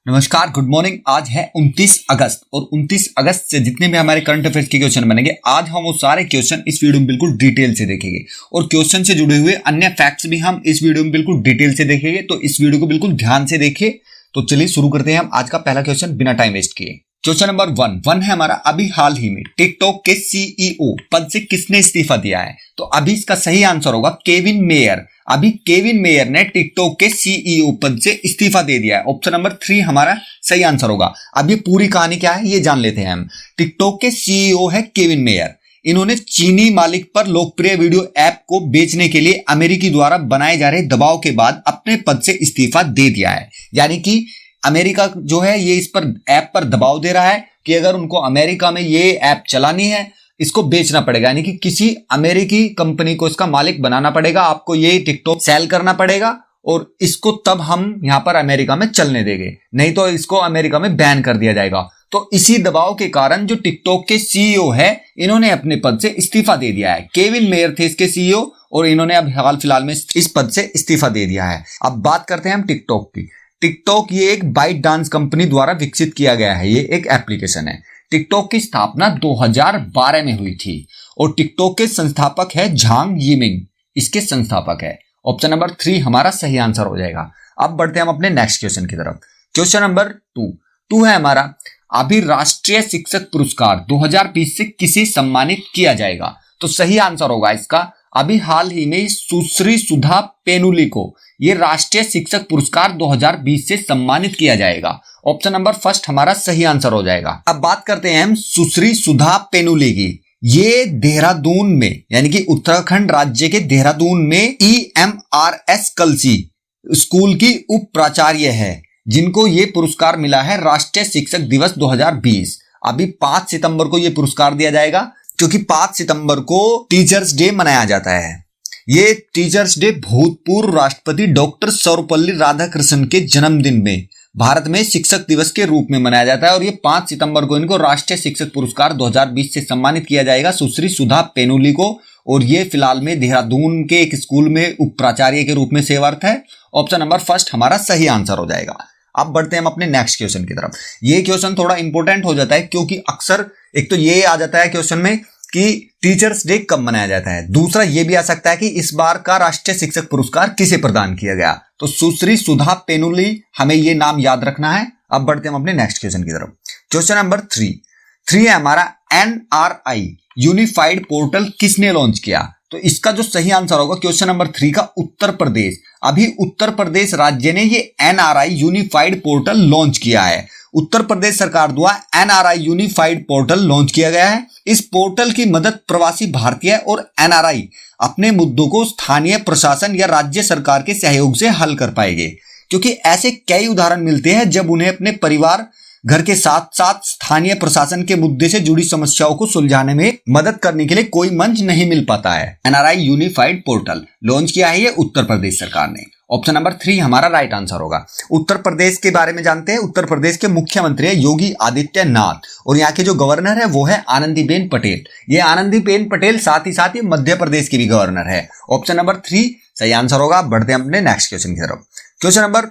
नमस्कार, good morning. आज है 29 अगस्त और 29 अगस्त से जितने भी हमारे करंट अफेयर्स के क्वेश्चन बनेंगे, आज हम वो सारे क्वेश्चन इस वीडियो में बिल्कुल डिटेल से देखेंगे और क्वेश्चन से जुड़े हुए अन्य फैक्ट्स भी हम इस वीडियो में बिल्कुल डिटेल से देखेंगे। तो इस वीडियो को बिल्कुल ध्यान से देखिए। तो चलिए शुरू करते हैं हम आज का पहला क्वेश्चन बिना टाइम वेस्ट किए। क्वेश्चन नंबर वन है हमारा, अभी हाल ही में टिकटॉक के सीईओ पद से किसने इस्तीफा दिया है? तो अभी इसका सही आंसर होगा केविन मेयर। अभी केविन मेयर ने टिकटॉक के सीईओ पद से इस्तीफा दे दिया है। ऑप्शन नंबर 3 हमारा सही आंसर होगा। अब ये पूरी कहानी क्या है ये जान लेते हैं हम। टिकटॉक के सीईओ है केविन मेयर। इन्होंने चीनी मालिक पर लोकप्रिय वीडियो ऐप को बेचने के लिए अमेरिकी द्वारा बनाए जा रहे दबाव के बाद अपने पद से इस्तीफा दे दिया है। यानी कि अमेरिका जो है ये इस पर ऐप पर दबाव दे रहा है कि अगर उनको अमेरिका में ये ऐप चलानी है, इसको बेचना पड़ेगा, यानी कि किसी अमेरिकी कंपनी को इसका मालिक बनाना पड़ेगा। आपको ये टिकटॉक सेल करना पड़ेगा और इसको तब हम यहां पर अमेरिका में चलने देंगे, नहीं तो इसको अमेरिका में बैन कर दिया जाएगा। तो इसी दबाव के कारण जो टिकटॉक के सीईओ है, इन्होंने अपने पद से इस्तीफा दे दिया है। केविन मेयर थे इसके सीईओ और इन्होंने अब हाल फिलहाल में इस पद से इस्तीफा दे दिया है। अब बात करते हैं हम टिकटॉक की। टिकटॉक ये एक बाइट डांस कंपनी द्वारा विकसित किया गया है। ये एक एप्लीकेशन है। टिकटॉक की स्थापना 2012 में हुई थी और टिकटॉक के संस्थापक है झांग यिमिंग, इसके संस्थापक है। ऑप्शन नंबर 3 हमारा सही आंसर हो जाएगा। अब बढ़ते हैं हम अपने नेक्स्ट क्वेश्चन की तरफ। क्वेश्चन नंबर 2 है हमारा, अभी राष्ट्रीय शिक्षक पुरस्कार 2020 से किसे सम्मानित किया जाएगा? तो सही आंसर होगा इसका, अभी हाल ही में सुश्री सुधा पेनुली को ये राष्ट्रीय शिक्षक पुरस्कार 2020 से सम्मानित किया जाएगा। ऑप्शन नंबर 1 हमारा सही आंसर हो जाएगा। अब बात करते हैं हम सुश्री सुधा पेनुली की। ये देहरादून में, यानी कि उत्तराखंड राज्य के देहरादून में EMRS कलसी स्कूल की उप प्राचार्य है, जिनको ये पुरस्कार मिला है राष्ट्रीय शिक्षक दिवस 2020। अभी 5 सितंबर को ये पुरस्कार दिया जाएगा, क्योंकि 5 सितंबर को टीचर्स डे मनाया जाता है। ये टीचर्स डे भूतपूर्व राष्ट्रपति डॉक्टर सर्वपल्ली राधाकृष्णन के जन्मदिन में भारत में शिक्षक दिवस के रूप में मनाया जाता है और ये 5 सितंबर को इनको राष्ट्रीय शिक्षक पुरस्कार 2020 से सम्मानित किया जाएगा, सुश्री सुधा पेनुली को। और ये फिलहाल में देहरादून के एक स्कूल में उप प्राचार्य के रूप में सेवारत है। ऑप्शन नंबर 1 हमारा सही आंसर हो जाएगा। अब बढ़ते हैं हम अपने नेक्स्ट क्वेश्चन की तरफ। ये क्वेश्चन थोड़ा इंपॉर्टेंट हो जाता है, क्योंकि अक्सर एक तो ये आ जाता है क्वेश्चन में कि टीचर्स डे कब मनाया जाता है, दूसरा ये भी आ सकता है कि इस बार का राष्ट्रीय शिक्षक पुरस्कार किसे प्रदान किया गया। तो सुश्री सुधा पेनुली, हमें ये नाम याद रखना है। अब बढ़ते हैं हम अपने नेक्स्ट क्वेश्चन की तरफ। क्वेश्चन नंबर 3 है हमारा, NRI यूनिफाइड पोर्टल किसने लॉन्च किया? तो इसका जो सही आंसर होगा क्वेश्चन नंबर 3 का उत्तर प्रदेश। अभी उत्तर प्रदेश राज्य ने ये NRI यूनिफाइड पोर्टल लॉन्च किया है। उत्तर प्रदेश सरकार द्वारा NRI यूनिफाइड पोर्टल लॉन्च किया गया है। इस पोर्टल की मदद प्रवासी भारतीय और NRI अपने मुद्दों को स्थानीय प्रशासन या राज्य सरकार के सहयोग से हल कर पाएंगे, क्योंकि ऐसे कई उदाहरण मिलते हैं जब उन्हें अपने परिवार घर के साथ साथ स्थानीय प्रशासन के मुद्दे से जुड़ी समस्याओं को सुलझाने में मदद करने के लिए कोई मंच नहीं मिल पाता है। NRI यूनिफाइड पोर्टल लॉन्च किया है ये उत्तर प्रदेश सरकार ने। ऑप्शन नंबर 3 हमारा राइट आंसर होगा। उत्तर प्रदेश के बारे में जानते हैं। उत्तर प्रदेश के मुख्यमंत्री है योगी आदित्यनाथ और यहाँ के जो गवर्नर है वो है आनंदीबेन पटेल। ये आनंदीबेन पटेल साथ ही मध्य प्रदेश की भी गवर्नर है। ऑप्शन नंबर 3 सही आंसर होगा। बढ़ते हैं अपने नेक्स्ट क्वेश्चन की तरफ। क्वेश्चन नंबर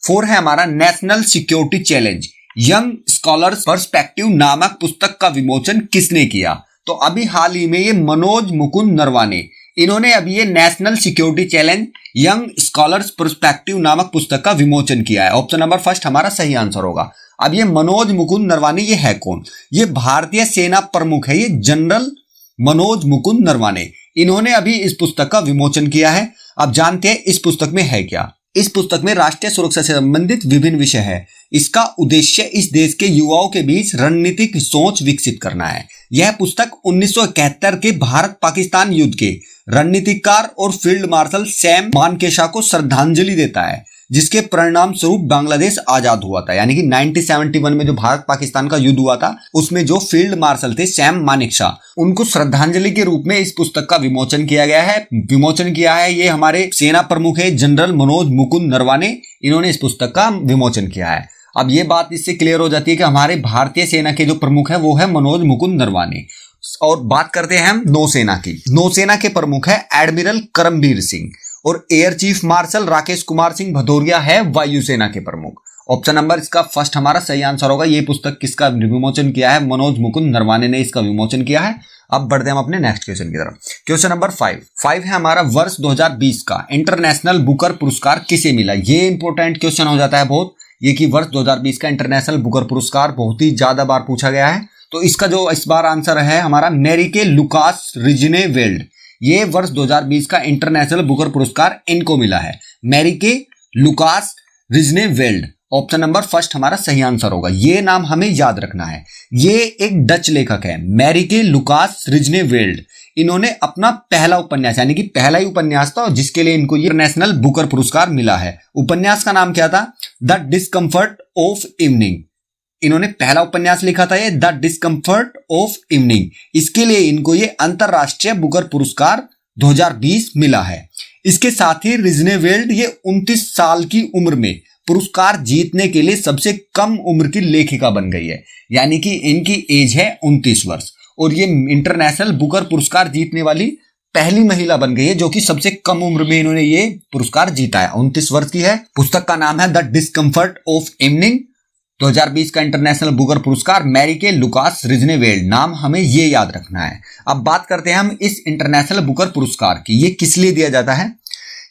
4 है हमारा, national security challenge young scholars perspective नामक पुस्तक का विमोचन किसने किया? तो अभी हाल ही में ये मनोज मुकुंद नरवाने, इन्होंने अभी ये national security challenge young scholars perspective नामक पुस्तक का विमोचन किया है। ऑप्शन नंबर 1 हमारा सही आंसर होगा। अब ये मनोज मुकुंद नरवाने ये है कौन? ये भारतीय सेना प्रमुख है, ये जनरल मनोज मुकुंद नरवाने। इन्होंने अभी इस पुस्तक का विमोचन किया है। अब जानते हैं इस पुस्तक में है क्या। इस पुस्तक में राष्ट्रीय सुरक्षा से संबंधित विभिन्न विषय है। इसका उद्देश्य इस देश के युवाओं के बीच रणनीतिक सोच विकसित करना है। यह पुस्तक 1971 के भारत पाकिस्तान युद्ध के रणनीतिकार और फील्ड मार्शल सैम मानेकशॉ को श्रद्धांजलि देता है, जिसके परिणाम स्वरूप बांग्लादेश आजाद हुआ था। यानी कि 1971 में जो भारत पाकिस्तान का युद्ध हुआ था, उसमें जो फील्ड मार्शल थे सैम मानेकशॉ, उनको श्रद्धांजलि के रूप में इस पुस्तक का विमोचन किया गया है। विमोचन किया है ये हमारे सेना प्रमुख है जनरल मनोज मुकुंद नरवाने, इन्होंने इस पुस्तक का विमोचन किया है। अब ये बात इससे क्लियर हो जाती है कि हमारे भारतीय सेना के जो प्रमुख है वो है मनोज मुकुंद नरवाने। और बात करते हैं हम नौसेना की। नौसेना के प्रमुख है एडमिरल करमबीर सिंह और air chief marshal Rakesh Kumar Singh Bhadauria है वायुसेना के प्रमुख। ऑप्शन नंबर इसका फर्स्ट हमारा सही आंसर होगा। ये पुस्तक किसका विमोचन किया है? मनोज मुकुंद नरवाने ने इसका विमोचन किया है। अब बढ़ते हैं हम अपने नेक्स्ट क्वेश्चन की तरफ। क्वेश्चन नंबर 5 है हमारा, वर्ष 2020 का इंटरनेशनल बुकर पुरस्कार किसे मिला? ये इंपॉर्टेंट क्वेश्चन हो जाता है बहुत, ये कि वर्ष 2020 का इंटरनेशनल बुकर पुरस्कार बहुत ही ज्यादा बार पूछा गया है। तो इसका जो इस बार आंसर है हमारा मैरिके लुकास रिजनेवेल्ड। ये वर्ष 2020 का इंटरनेशनल बुकर पुरस्कार इनको मिला है, मैरिके लुकास रिजनेवेल्ड। ऑप्शन नंबर फर्स्ट हमारा सही आंसर होगा। ये नाम हमें याद रखना है। ये एक डच लेखक है, मैरिके लुकास रिजनेवेल्ड। इन्होंने अपना पहला उपन्यास, यानी कि पहला ही उपन्यास था जिसके लिए इनको ये इंटरनेशनल बुकर पुरस्कार मिला है। उपन्यास का नाम क्या था? The discomfort of evening. इन्होंने पहला उपन्यास लिखा था ये, द डिस्कम्फर्ट ऑफ इवनिंग। इसके लिए इनको ये अंतरराष्ट्रीय बुकर पुरस्कार 2020 मिला है। इसके साथ ही रिजनेवेल्ड ये 29 साल की उम्र में पुरस्कार जीतने के लिए सबसे कम उम्र की लेखिका बन गई है, यानी कि इनकी एज है 29 वर्ष और ये इंटरनेशनल बुकर पुरस्कार जीतने वाली पहली महिला बन गई है जो कि सबसे कम उम्र में इन्होंने ये पुरस्कार जीता है। 29 वर्ष की है। पुस्तक का नाम है द डिस्कम्फर्ट ऑफ इवनिंग। 2020 का इंटरनेशनल बुकर पुरस्कार मैरिके लुकास रिजनेवेल्ड। नाम हमें ये याद रखना है। अब बात करते हैं हम इस इंटरनेशनल बुकर पुरस्कार की। ये किस लिए दिया जाता है?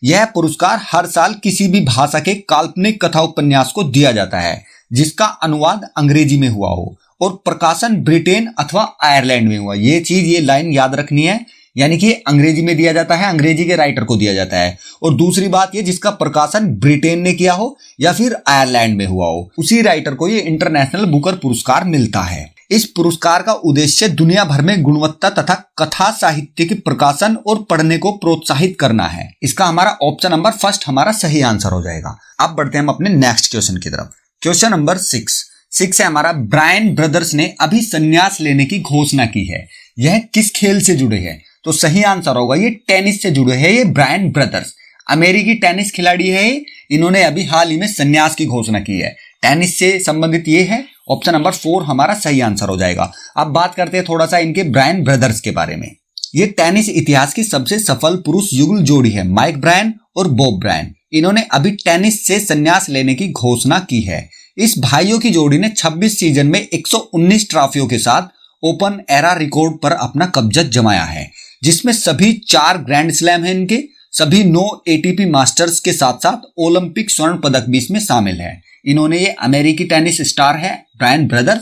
यह पुरस्कार हर साल किसी भी भाषा के काल्पनिक कथा उपन्यास को दिया जाता है जिसका अनुवाद अंग्रेजी में हुआ हो और प्रकाशन ब्रिटेन अथवा आयरलैंड में हुआ। ये चीज, ये लाइन याद रखनी है, यानी कि अंग्रेजी में दिया जाता है, अंग्रेजी के राइटर को दिया जाता है। और दूसरी बात ये, जिसका प्रकाशन ब्रिटेन ने किया हो या फिर आयरलैंड में हुआ हो, उसी राइटर को ये इंटरनेशनल बुकर पुरस्कार मिलता है। इस पुरस्कार का उद्देश्य दुनिया भर में गुणवत्ता तथा कथा साहित्य के प्रकाशन और पढ़ने को प्रोत्साहित करना है। इसका हमारा ऑप्शन नंबर फर्स्ट हमारा सही आंसर हो जाएगा। अब बढ़ते हैं हम अपने नेक्स्ट क्वेश्चन की तरफ। क्वेश्चन नंबर 6 है हमारा, ब्रायन ब्रदर्स ने अभी संन्यास लेने की घोषणा की है। यह किस खेल से जुड़े हैं? तो सही आंसर होगा ये टेनिस से जुड़े हैं। ये ब्रायन ब्रदर्स अमेरिकी टेनिस खिलाड़ी है। इन्होंने अभी हाल ही में संन्यास की घोषणा की है। टेनिस से संबंधित ये है। ऑप्शन नंबर 4 हमारा सही आंसर हो जाएगा। अब बात करते हैं थोड़ा सा इनके ब्रायन ब्रदर्स के बारे में। ये टेनिस इतिहास की सबसे सफल पुरुष युगल जोड़ी है, माइक ब्रायन और बॉब ब्रायन। इन्होंने अभी टेनिस से संन्यास लेने की घोषणा की है। इस भाइयों की जोड़ी ने 26 सीजन में 119 ट्रॉफियों के साथ ओपन एरा रिकॉर्ड पर अपना कब्जा जमाया है, जिसमें सभी 4 ग्रैंड स्लैम हैं इनके, सभी 9 एटीपी मास्टर्स के साथ साथ ओलंपिक स्वर्ण पदक भी इसमें शामिल है। इन्होंने ये अमेरिकी टेनिस स्टार है ब्रायन ब्रदर्स,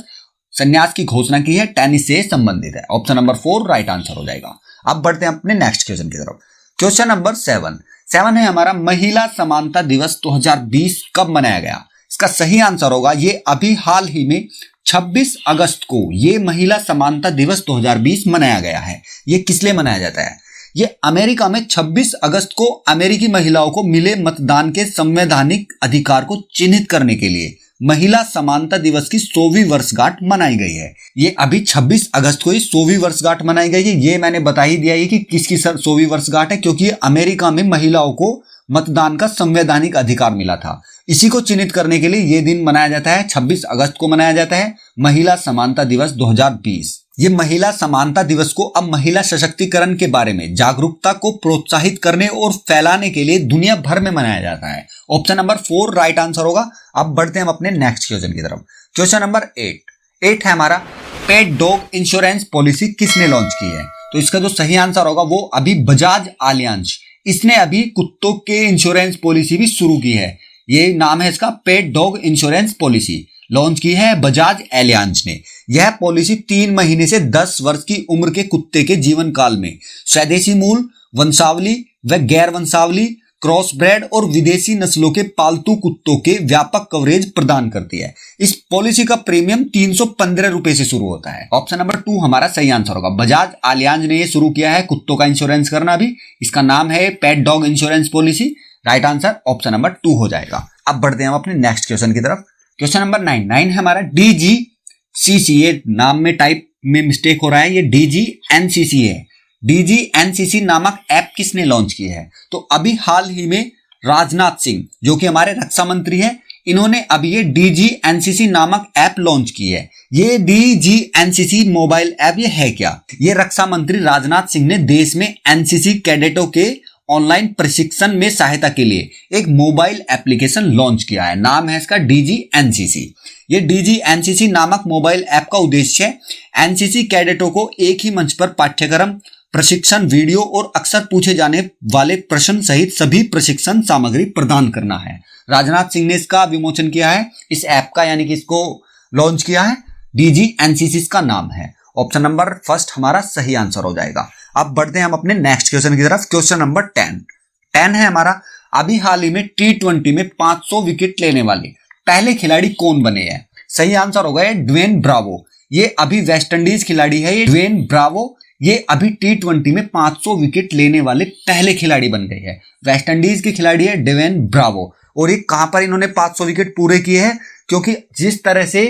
संन्यास की घोषणा की है, टेनिस से संबंधित है। ऑप्शन नंबर 4 राइट आंसर हो जाएगा। अब बढ़ते हैं अपने नेक्स्ट क्वेश्चन की तरफ। क्वेश्चन नंबर 7 है हमारा, महिला समानता दिवस 2020 कब मनाया गया? इसका सही आंसर होगा ये अभी हाल ही में 26 अगस्त को ये महिला समानता दिवस 2020 मनाया गया है। ये किस लिए मनाया जाता है? ये अमेरिका में 26 अगस्त को अमेरिकी महिलाओं को मिले मतदान के संवैधानिक अधिकार को चिन्हित करने के लिए महिला समानता दिवस की 100वीं वर्षगांठ मनाई गई है। ये अभी 26 अगस्त को ही 100वीं वर्षगांठ मनाई गई है। ये मैंने बता ही दिया है कि किसकी 100वीं वर्षगांठ है, क्योंकि अमेरिका में महिलाओं को मतदान का संवैधानिक अधिकार मिला था। इसी को चिन्हित करने के लिए ये दिन मनाया जाता है। 26 अगस्त को मनाया जाता है महिला समानता दिवस 2020। ये महिला समानता दिवस को अब महिला सशक्तिकरण के बारे में जागरूकता को प्रोत्साहित करने और फैलाने के लिए दुनिया भर में मनाया जाता है। ऑप्शन नंबर 4 राइट आंसर होगा। अब बढ़ते हैं हम अपने नेक्स्ट क्वेश्चन की तरफ। क्वेश्चन नंबर 8 है हमारा, पेट डॉग इंश्योरेंस पॉलिसी किसने लॉन्च की है? तो इसका जो सही आंसर होगा वो अभी बजाज आलियांज, इसने अभी कुत्तों के इंश्योरेंस पॉलिसी भी शुरू की है। ये नाम है इसका, pet dog insurance policy launch की है बजाज एलियांज ने। यह पॉलिसी 3 महीने से 10 वर्ष की उम्र के कुत्ते के जीवन काल में स्वदेशी मूल, वंशावली व गैर वंशावली, क्रॉस ब्रेड और विदेशी नस्लों के पालतू कुत्तों के व्यापक कवरेज प्रदान करती है। इस पॉलिसी का प्रीमियम 315 रुपए से शुरू होता है। ऑप्शन नंबर 2 हमारा सही आंसर होगा। बजाज आलियांज ने ये शुरू किया है कुत्तों का इंश्योरेंस करना भी। इसका नाम है pet dog insurance policy. Right answer option number 2 हो जाएगा। अब बढ़ते हैं हम अपने नेक्स्ट क्वेश्चन की तरफ। क्वेश्चन नंबर 9 है हमारा, DGCC नाम में टाइप में मिस्टेक हो रहा है, ये DGNCC है। DGNCC नामक ऐप किसने लॉन्च की है? तो अभी हाल ही में राजनाथ सिंह, जो कि हमारे रक्षा मंत्री हैं, इन्होंने अभी ये DGNCC नामक ऐप लॉन्च की है। ये DGNCC मोबाइल ऐप ये है क्या? ये रक्षा मंत्री राजनाथ सिंह ने देश में NCC कैडेटों के ऑनलाइन प्रशिक्षण में सहायता के लिए एक मोबाइल एप्लीकेशन लॉन्च किया है। नाम है इसका डीजी एनसीसी। ये डीजी एनसीसी नामक मोबाइल ऐप का उद्देश्य है एनसीसी कैडेटों को एक ही मंच पर पाठ्यक्रम, प्रशिक्षण वीडियो और अक्सर पूछे जाने वाले प्रश्न सहित सभी प्रशिक्षण सामग्री प्रदान करना है। राजनाथ सिंह ने इसका विमोचन किया है, इस ऐप का, यानी कि इसको लॉन्च किया है। डीजी एनसीसी इसका नाम है। ऑप्शन नंबर फर्स्ट हमारा सही आंसर हो जाएगा। अब बढ़ते हैं हम अपने नेक्स्ट क्वेश्चन की तरफ। क्वेश्चन नंबर 10 है हमारा, अभी हाल ही में T20 में 500 विकेट लेने वाले पहले खिलाड़ी कौन बने हैं? सही आंसर होगा ड्वेन ब्रावो। ये अभी वेस्ट इंडीज खिलाड़ी है, ये ड्वेन ब्रावो। ये अभी T20 में 500 विकेट लेने वाले पहले खिलाड़ी बन गए हैं। वेस्ट इंडीज के खिलाड़ी है ड्वेन ब्रावो। और ये कहां पर इन्होंने 500 विकेट पूरे किए हैं? क्योंकि जिस तरह से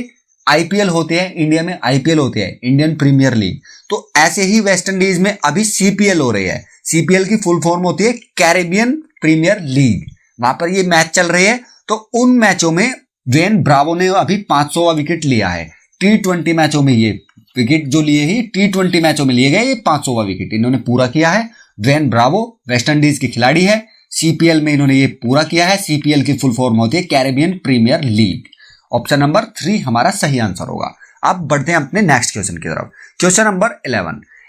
आईपीएल होते हैं, इंडिया में आईपीएल होते हैं, इंडियन प्रीमियर लीग, तो ऐसे ही वेस्ट इंडीज में अभी सीपीएल हो रही है। सीपीएल की फुल फॉर्म होती है कैरेबियन प्रीमियर लीग। वहां पर ये मैच चल रहे हैं, तो उन मैचों में ड्वेन ब्रावो ने अभी 500वां विकेट लिया है। T20 मैचों में ये विकेट जो लिए ही T20 मैचों में लिए गए, ये 500वां विकेट इन्होंने पूरा किया है। ड्वेन ब्रावो वेस्ट इंडीज के खिलाड़ी है, सीपीएल में इन्होंने ये पूरा किया है। सीपीएल की फुल फॉर्म होती है Caribbean Premier League. Option number 3 हमारा सही आंसर होगा। अब बढ़ते हैं अपने नेक्स्ट क्वेश्चन की तरफ। क्वेश्चन नंबर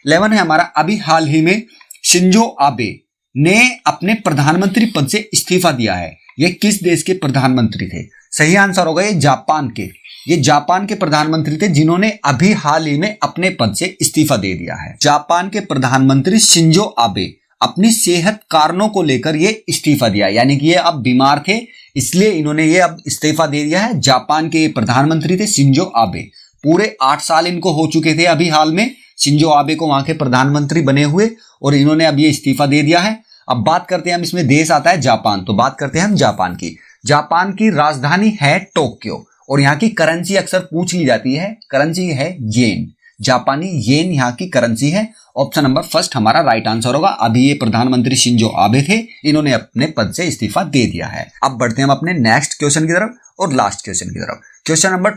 11 है हमारा, अभी हाल ही में शिंजो आबे ने अपने प्रधानमंत्री पद से इस्तीफा दिया है। ये किस देश के प्रधानमंत्री थे? सही आंसर होगा ये जापान के। ये जापान के प्रधानमंत्री थे जिन्होंने अभी हाल ही में अपने पद से इस्तीफा दे दिया है। जापान के प्रधानमंत्री शिंजो आबे अपनी सेहत कारणों को लेकर ये इस्तीफा दिया, यानी कि ये अब बीमार थे, इसलिए इन्होंने ये अब इस्तीफा दे दिया है। जापान के प्रधानमंत्री थे शिंजो आबे। पूरे 8 साल इनको हो चुके थे अभी हाल में, शिंजो आबे को वहां के प्रधानमंत्री बने हुए, और इन्होंने अब ये इस्तीफा दे दिया है। अब बात करते हैं हम, इसमें देश आता है जापान, तो बात करते हैं हम जापान की। जापान की राजधानी है टोक्यो और यहाँ की करेंसी अक्सर पूछ ली जाती है, करेंसी है येन। जापानी येन यहाँ की करेंसी है। ऑप्शन नंबर फर्स्ट हमारा राइट आंसर होगा। अभी ये प्रधानमंत्री शिंजो आबे थे, इन्होंने अपने पद से इस्तीफा दे दिया है। अब बढ़ते हैं हम अपने नेक्स्ट क्वेश्चन की तरफ और लास्ट क्वेश्चन की तरफ। क्वेश्चन नंबर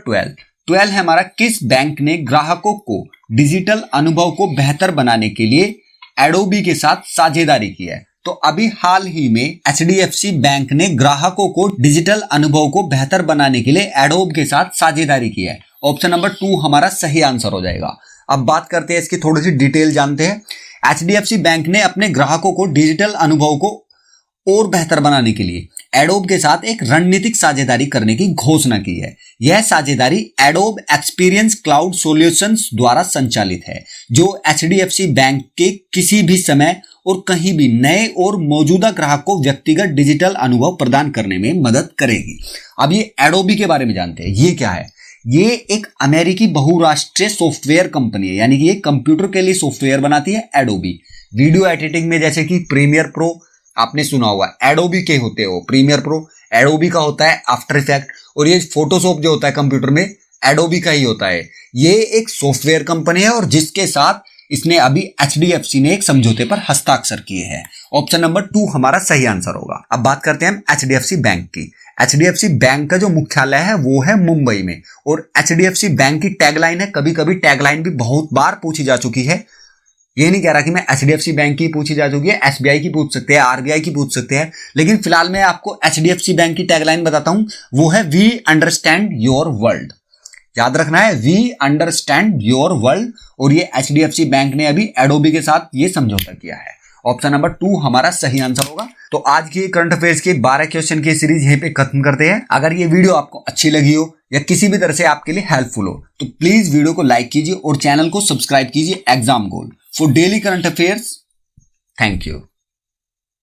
12 है हमारा, किस बैंक ने ग्राहकों को डिजिटल अनुभव को बेहतर बनाने के लिए एडोबी के साथ साझेदारी की है? तो अभी हाल ही में HDFC बैंक ने ग्राहकों को डिजिटल अनुभव को बेहतर बनाने के लिए एडोब के साथ साझेदारी की है। ऑप्शन नंबर 2 हमारा सही आंसर हो जाएगा। अब बात करते हैं इसकी थोड़ी सी डिटेल जानते हैं। HDFC बैंक ने अपने ग्राहकों को डिजिटल अनुभव को और बेहतर बनाने के लिए एडोब के साथ एक रणनीतिक साझेदारी करने की घोषणा की है। यह साझेदारी एडोब एक्सपीरियंस क्लाउड सॉल्यूशंस द्वारा संचालित है, जो HDFC बैंक के किसी भी समय और कहीं भी नए और मौजूदा ग्राहक को व्यक्तिगत डिजिटल अनुभव प्रदान करने में मदद करेगी। अब ये एडोबी के बारे में जानते हैं, ये क्या है? ये एक अमेरिकी बहुराष्ट्रीय सॉफ्टवेयर कंपनी है, यानी कि ये कंप्यूटर के लिए सॉफ्टवेयर बनाती है एडोबी। वीडियो एडिटिंग में जैसे कि प्रीमियर प्रो आपने सुना होगा, एडोबी के होते हो प्रीमियर प्रो, एडोबी का होता है आफ्टर इफेक्ट, और ये फोटोशॉप जो होता है कंप्यूटर में एडोबी का ही होता है। ये एक सॉफ्टवेयर कंपनी है और जिसके साथ इसने अभी HDFC ने एक समझौते पर हस्ताक्षर किए हैं। ऑप्शन नंबर 2 हमारा सही आंसर होगा। अब बात करते हैं हम HDFC बैंक की। HDFC बैंक का जो मुख्यालय है वो है मुंबई में, और HDFC बैंक की टैगलाइन है, कभी कभी टैगलाइन भी बहुत बार पूछी जा चुकी है। ये नहीं कह रहा कि मैं HDFC बैंक की पूछी जा चुकी है, SBI की पूछ सकते हैं, RBI की पूछ सकते हैं, लेकिन फिलहाल मैं आपको HDFC बैंक की टैगलाइन बताता हूं, वो है वी अंडरस्टैंड योर वर्ल्ड। याद रखना है, वी अंडरस्टैंड योर वर्ल्ड। और ये HDFC बैंक ने अभी एडोबी के साथ ये समझौता किया है। ऑप्शन नंबर 2 हमारा सही आंसर होगा। तो आज की करंट अफेयर्स के 12 क्वेश्चन की सीरीज यहीं पे खत्म करते हैं। अगर ये वीडियो आपको अच्छी लगी हो या किसी भी तरह से आपके लिए हेल्पफुल हो तो प्लीज वीडियो को लाइक कीजिए और चैनल को सब्सक्राइब कीजिए exam goal for daily current affairs. Thank you.